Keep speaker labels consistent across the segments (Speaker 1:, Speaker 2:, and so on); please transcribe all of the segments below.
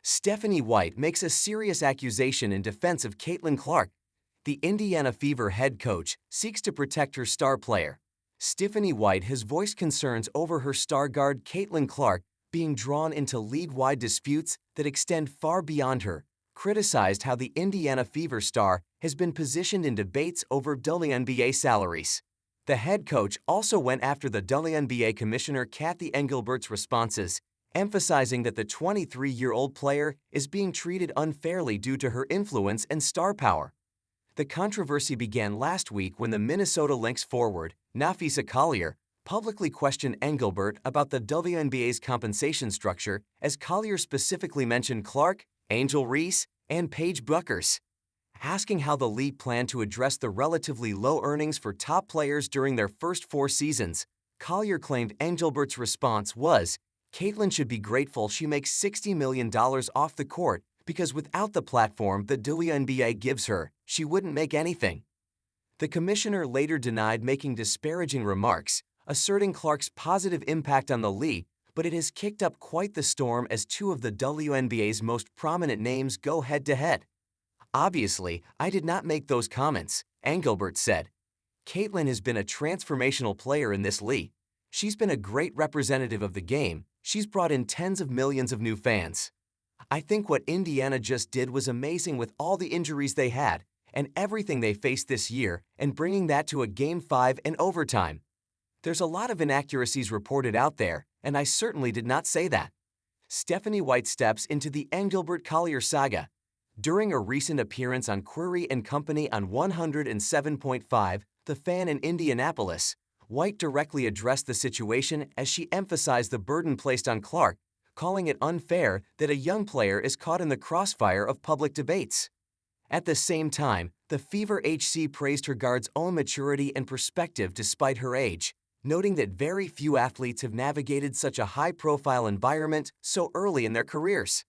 Speaker 1: Stephanie White makes a serious accusation in defense of Caitlin Clark. The Indiana Fever head coach seeks to protect her star player. Stephanie White has voiced concerns over her star guard Caitlin Clark being drawn into league-wide disputes that extend far beyond her, criticized how the Indiana Fever star has been positioned in debates over WNBA salaries. The head coach also went after the WNBA commissioner Kathy Engelbert's responses, emphasizing that the 23-year-old player is being treated unfairly due to her influence and star power. The controversy began last week when the Minnesota Lynx forward, Napheesa Collier, publicly questioned Engelbert about the WNBA's compensation structure, as Collier specifically mentioned Clark, Angel Reese, and Paige Bueckers. Asking how the league planned to address the relatively low earnings for top players during their first 4 seasons, Collier claimed Engelbert's response was, "Caitlin should be grateful she makes $60 million off the court because without the platform the WNBA gives her, she wouldn't make anything." The commissioner later denied making disparaging remarks, asserting Clark's positive impact on the league, but it has kicked up quite the storm as 2 of the WNBA's most prominent names go head-to-head. "Obviously, I did not make those comments," Engelbert said. "Caitlin has been a transformational player in this league. She's been a great representative of the game. She's brought in tens of millions of new fans. I think what Indiana just did was amazing with all the injuries they had and everything they faced this year, and bringing that to a Game 5 and overtime. There's a lot of inaccuracies reported out there, and I certainly did not say that." Stephanie White steps into the Engelbert-Collier saga. During a recent appearance on Query & Company on 107.5, The Fan in Indianapolis, White directly addressed the situation as she emphasized the burden placed on Clark, calling it unfair that a young player is caught in the crossfire of public debates. At the same time, the Fever HC praised her guard's own maturity and perspective despite her age, noting that very few athletes have navigated such a high-profile environment so early in their careers.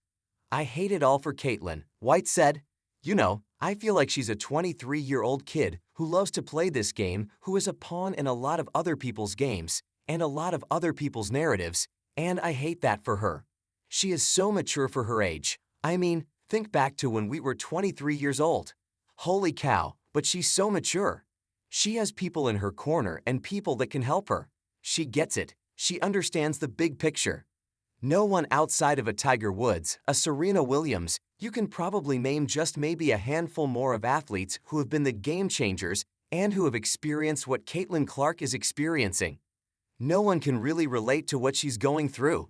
Speaker 1: "I hate it all for Caitlin," White said. "You know, I feel like she's a 23-year-old kid who loves to play this game, who is a pawn in a lot of other people's games and a lot of other people's narratives, and I hate that for her. She is so mature for her age. I mean, think back to when we were 23 years old. Holy cow, but she's so mature. She has people in her corner and people that can help her. She gets it. She understands the big picture. No one outside of a Tiger Woods, a Serena Williams, you can probably name just maybe a handful more of athletes who have been the game changers and who have experienced what Caitlin Clark is experiencing. No one can really relate to what she's going through.